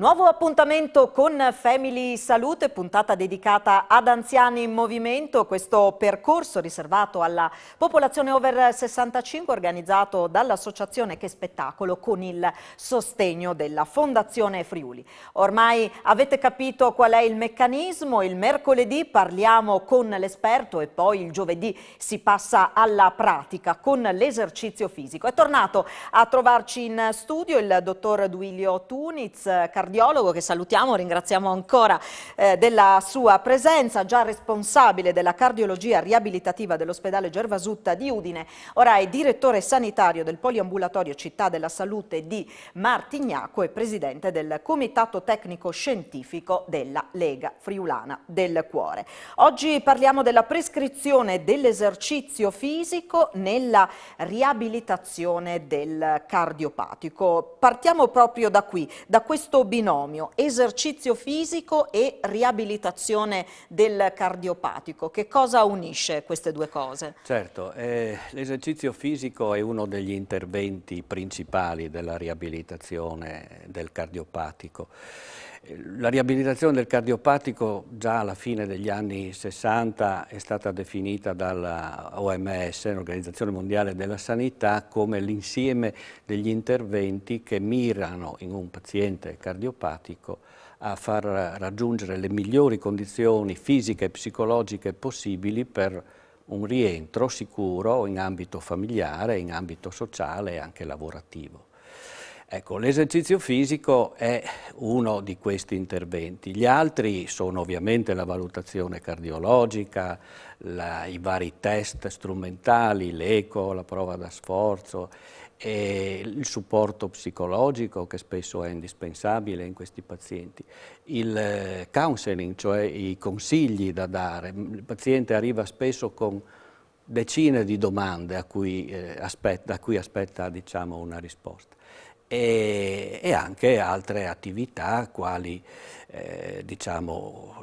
Nuovo appuntamento con Family Salute, puntata dedicata ad anziani in movimento. Questo percorso riservato alla popolazione over 65 organizzato dall'associazione Che Spettacolo con il sostegno della Fondazione Friuli. Ormai avete capito qual è il meccanismo. Il mercoledì parliamo con l'esperto e poi il giovedì si passa alla pratica con l'esercizio fisico. È tornato a trovarci in studio il dottor Duilio Tuniz, cardiologo, che salutiamo, ringraziamo ancora della sua presenza, già responsabile della cardiologia riabilitativa dell'ospedale Gervasutta di Udine, ora è direttore sanitario del poliambulatorio Città della Salute di Martignaco e presidente del comitato tecnico scientifico della Lega Friulana del Cuore. Oggi parliamo della prescrizione dell'esercizio fisico nella riabilitazione del cardiopatico. Partiamo proprio da qui, da questo binomio, esercizio fisico e riabilitazione del cardiopatico. Che cosa unisce queste due cose? Certo, l'esercizio fisico è uno degli interventi principali della riabilitazione del cardiopatico. La riabilitazione del cardiopatico già alla fine degli anni 60 è stata definita dalla OMS, l'Organizzazione Mondiale della Sanità, come l'insieme degli interventi che mirano in un paziente cardiopatico a far raggiungere le migliori condizioni fisiche e psicologiche possibili per un rientro sicuro in ambito familiare, in ambito sociale e anche lavorativo. Ecco, l'esercizio fisico è uno di questi interventi. Gli altri sono ovviamente la valutazione cardiologica, i vari test strumentali, l'eco, la prova da sforzo, e il supporto psicologico che spesso è indispensabile in questi pazienti, il counseling, cioè i consigli da dare. Il paziente arriva spesso con decine di domande da cui aspetta diciamo, una risposta. E anche altre attività quali diciamo,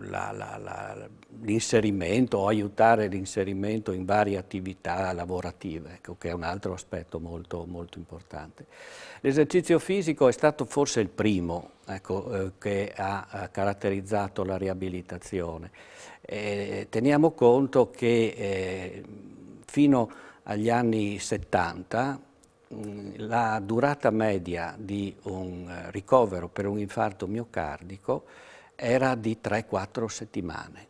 l'inserimento o aiutare l'inserimento in varie attività lavorative, ecco, che è un altro aspetto molto, molto importante. L'esercizio fisico è stato forse il primo, ecco, che ha caratterizzato la riabilitazione. Teniamo conto che fino agli anni 70 la durata media di un ricovero per un infarto miocardico era di 3-4 settimane,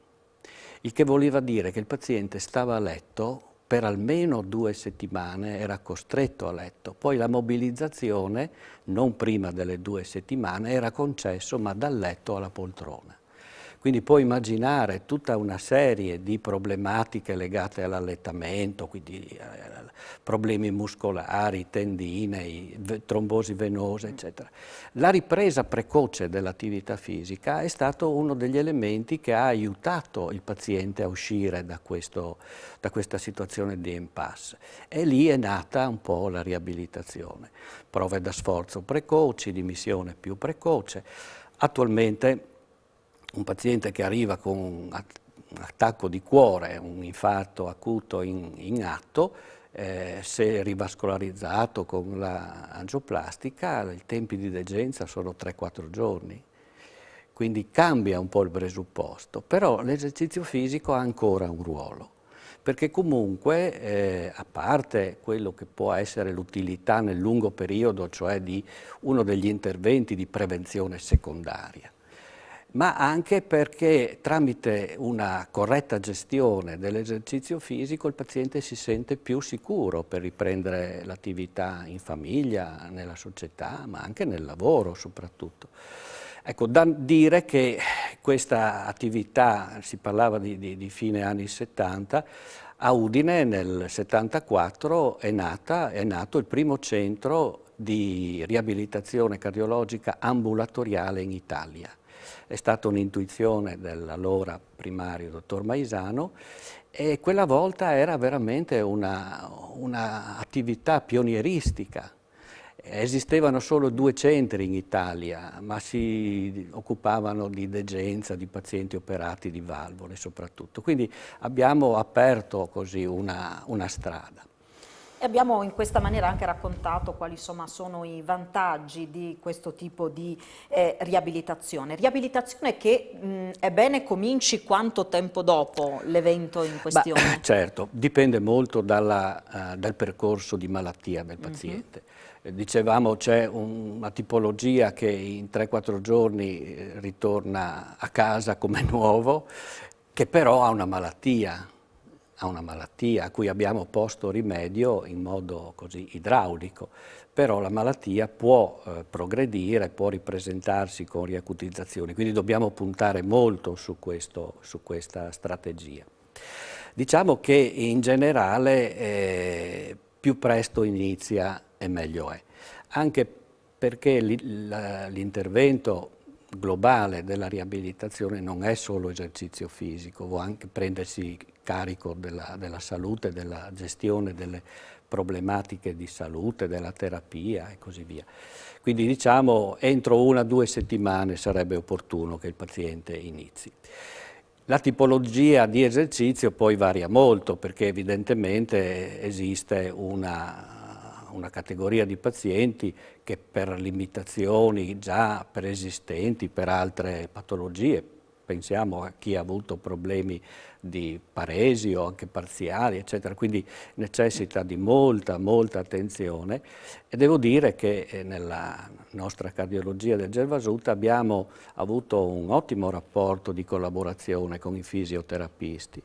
il che voleva dire che il paziente stava a letto per almeno 2 settimane, era costretto a letto. Poi la mobilizzazione, non prima delle 2 settimane, era concesso ma dal letto alla poltrona. Quindi puoi immaginare tutta una serie di problematiche legate all'allettamento, quindi problemi muscolari, tendinei, trombosi venose, eccetera. La ripresa precoce dell'attività fisica è stato uno degli elementi che ha aiutato il paziente a uscire da questa situazione di impasse. E lì è nata un po' la riabilitazione. Prove da sforzo precoci, dimissione più precoce. Attualmente un paziente che arriva con un attacco di cuore, un infarto acuto in atto, se rivascolarizzato con l'angioplastica, i tempi di degenza sono 3-4 giorni. Quindi cambia un po' il presupposto, però l'esercizio fisico ha ancora un ruolo, perché comunque, a parte quello che può essere l'utilità nel lungo periodo, cioè di uno degli interventi di prevenzione secondaria, ma anche perché tramite una corretta gestione dell'esercizio fisico il paziente si sente più sicuro per riprendere l'attività in famiglia, nella società, ma anche nel lavoro soprattutto. Ecco, da dire che questa attività, si parlava di fine anni 70, a Udine nel 74 è nato il primo centro di riabilitazione cardiologica ambulatoriale in Italia. È stata un'intuizione dell'allora primario dottor Maisano e quella volta era veramente una attività pionieristica. Esistevano solo 2 centri in Italia, ma si occupavano di degenza, di pazienti operati di valvole soprattutto. Quindi abbiamo aperto così una strada. E abbiamo in questa maniera anche raccontato quali insomma, sono i vantaggi di questo tipo di riabilitazione. Riabilitazione che è bene cominci quanto tempo dopo l'evento in questione? Certo, dipende molto dal percorso di malattia del paziente. Dicevamo c'è una tipologia che in 3-4 giorni ritorna a casa come nuovo, che però ha una malattia a cui abbiamo posto rimedio in modo così idraulico, però la malattia può progredire, può ripresentarsi con riacutizzazioni, quindi dobbiamo puntare molto su questa strategia. Diciamo che in generale più presto inizia e meglio è, anche perché l'intervento globale della riabilitazione non è solo esercizio fisico, vuole anche prendersi carico della salute, della gestione delle problematiche di salute, della terapia e così via. Quindi diciamo entro 1 o 2 settimane sarebbe opportuno che il paziente inizi. La tipologia di esercizio poi varia molto perché evidentemente esiste una categoria di pazienti che per limitazioni già preesistenti, per altre patologie, pensiamo a chi ha avuto problemi di paresi o anche parziali, eccetera, quindi necessita di molta attenzione e devo dire che nella nostra cardiologia del Gervasuta abbiamo avuto un ottimo rapporto di collaborazione con i fisioterapisti.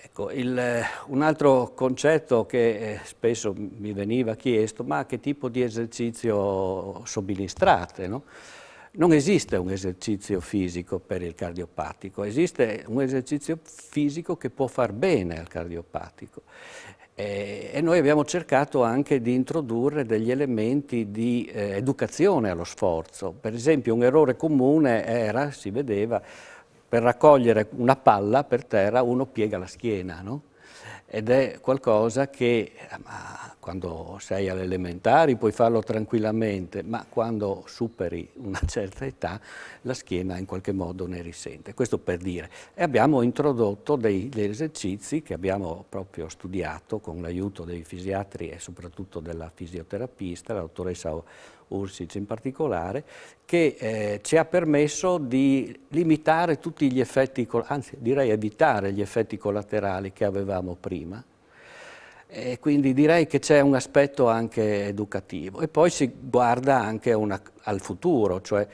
Ecco, un altro concetto che spesso mi veniva chiesto, ma che tipo di esercizio somministrate, no? Non esiste un esercizio fisico per il cardiopatico, esiste un esercizio fisico che può far bene al cardiopatico. E noi abbiamo cercato anche di introdurre degli elementi di educazione allo sforzo. Per esempio un errore comune era, si vedeva, per raccogliere una palla per terra uno piega la schiena, no? Ed è qualcosa che quando sei alle elementari puoi farlo tranquillamente, ma quando superi una certa età la schiena in qualche modo ne risente. Questo per dire. E abbiamo introdotto degli esercizi che abbiamo proprio studiato con l'aiuto dei fisiatri e soprattutto della fisioterapista, la dottoressa Ursic in particolare, che ci ha permesso di limitare tutti gli effetti, anzi direi evitare gli effetti collaterali che avevamo prima. E quindi direi che c'è un aspetto anche educativo e poi si guarda anche al futuro, cioè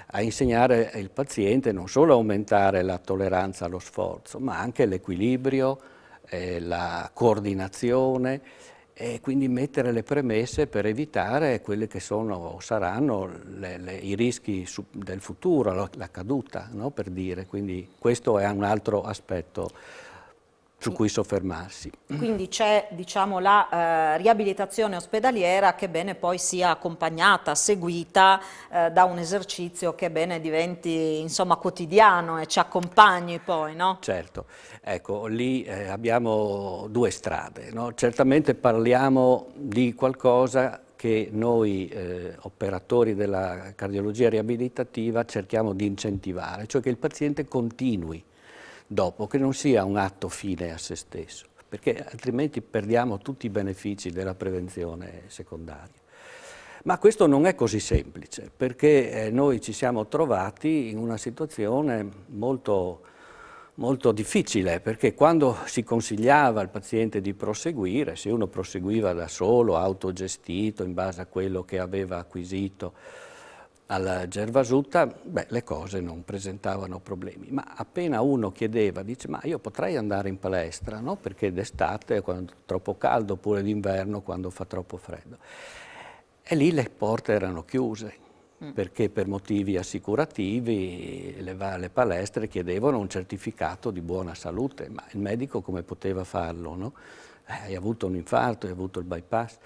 a insegnare il paziente non solo a aumentare la tolleranza allo sforzo, ma anche l'equilibrio, la coordinazione e quindi mettere le premesse per evitare quelle che sono o saranno i rischi del futuro, la caduta, no? Per dire. Quindi questo è un altro aspetto su cui soffermarsi. Quindi c'è diciamo, la riabilitazione ospedaliera che è bene poi sia accompagnata, seguita da un esercizio che è bene diventi insomma quotidiano e ci accompagni poi, no? Certo, ecco lì abbiamo 2 strade, no? Certamente parliamo di qualcosa che noi operatori della cardiologia riabilitativa cerchiamo di incentivare, cioè che il paziente continui dopo, che non sia un atto fine a se stesso, perché altrimenti perdiamo tutti i benefici della prevenzione secondaria. Ma questo non è così semplice, perché noi ci siamo trovati in una situazione molto difficile, perché quando si consigliava al paziente di proseguire, se uno proseguiva da solo, autogestito, in base a quello che aveva acquisito al Gervasuta, le cose non presentavano problemi, ma appena uno chiedeva, dice ma io potrei andare in palestra, no? Perché d'estate quando è troppo caldo, oppure d'inverno quando fa troppo freddo. E lì le porte erano chiuse, perché per motivi assicurativi le palestre chiedevano un certificato di buona salute, ma il medico come poteva farlo, no? Hai avuto un infarto, hai avuto il bypass.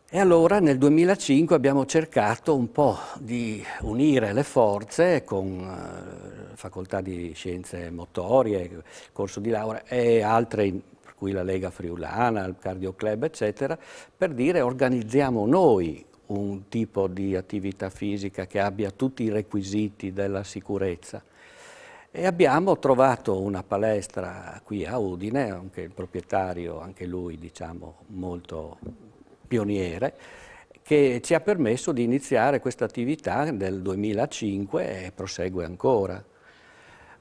E allora nel 2005 abbiamo cercato un po' di unire le forze con facoltà di scienze motorie, corso di laurea e altre, per cui la Lega Friulana, il Cardio Club, eccetera, per dire organizziamo noi un tipo di attività fisica che abbia tutti i requisiti della sicurezza. E abbiamo trovato una palestra qui a Udine, anche il proprietario, anche lui diciamo molto pioniere, che ci ha permesso di iniziare questa attività nel 2005 e prosegue ancora.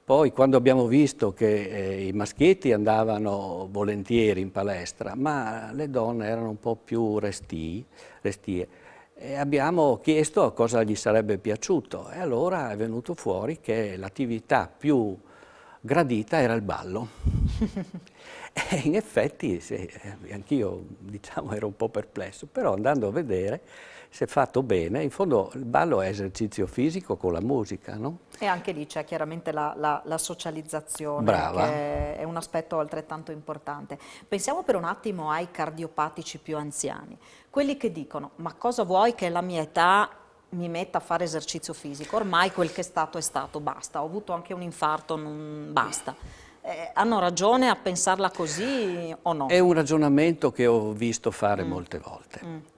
Poi quando abbiamo visto che i maschietti andavano volentieri in palestra, ma le donne erano un po' più restie, e abbiamo chiesto cosa gli sarebbe piaciuto e allora è venuto fuori che l'attività più gradita era il ballo. E in effetti anch'io diciamo, ero un po' perplesso, però andando a vedere se fatto bene, in fondo il ballo è esercizio fisico con la musica, no? E anche lì c'è chiaramente la socializzazione, Brava. che è un aspetto altrettanto importante. Pensiamo per un attimo ai cardiopatici più anziani, quelli che dicono ma cosa vuoi che la mia età mi metta a fare esercizio fisico, ormai quel che è stato, basta, ho avuto anche un infarto, non basta. Hanno ragione a pensarla così o no? È un ragionamento che ho visto fare molte volte.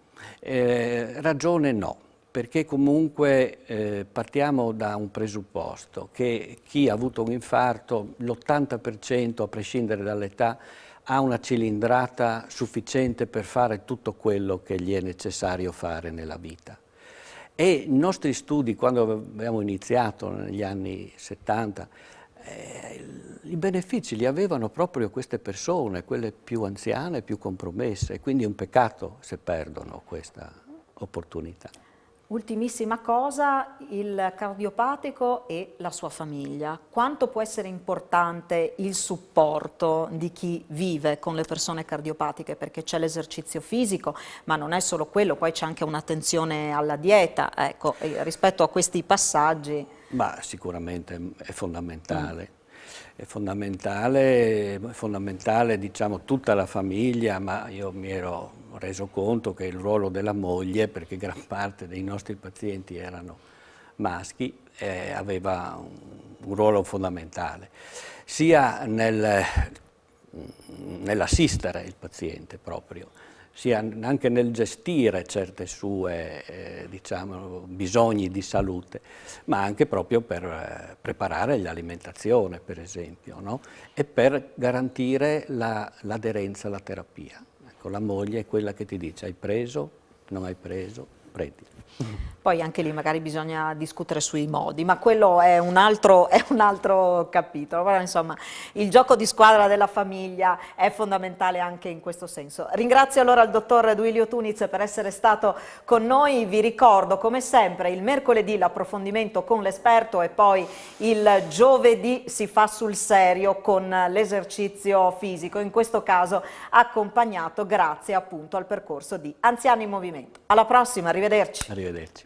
Ragione no, perché comunque partiamo da un presupposto che chi ha avuto un infarto, l'80% a prescindere dall'età, ha una cilindrata sufficiente per fare tutto quello che gli è necessario fare nella vita. E i nostri studi, quando abbiamo iniziato negli anni 70, i benefici li avevano proprio queste persone, quelle più anziane, più compromesse, quindi è un peccato se perdono questa opportunità. Ultimissima cosa, il cardiopatico e la sua famiglia. Quanto può essere importante il supporto di chi vive con le persone cardiopatiche? Perché c'è l'esercizio fisico, ma non è solo quello, poi c'è anche un'attenzione alla dieta. Ecco, rispetto a questi passaggi. Ma sicuramente è fondamentale. È fondamentale diciamo tutta la famiglia, ma io mi ero reso conto che il ruolo della moglie, perché gran parte dei nostri pazienti erano maschi, aveva un ruolo fondamentale, sia nell'assistere il paziente proprio, sia anche nel gestire certe sue diciamo, bisogni di salute, ma anche proprio per preparare l'alimentazione, per esempio, no? E per garantire l'aderenza alla terapia. Ecco, la moglie è quella che ti dice: hai preso, non hai preso, prendi. Poi anche lì magari bisogna discutere sui modi, ma quello è un altro capitolo. Però insomma il gioco di squadra della famiglia è fondamentale anche in questo senso. Ringrazio allora il dottor Duilio Tuniz per essere stato con noi. Vi ricordo come sempre il mercoledì l'approfondimento con l'esperto e poi il giovedì si fa sul serio con l'esercizio fisico, in questo caso accompagnato grazie appunto al percorso di Anziani in Movimento. Alla prossima, arrivederci. Arrivederci.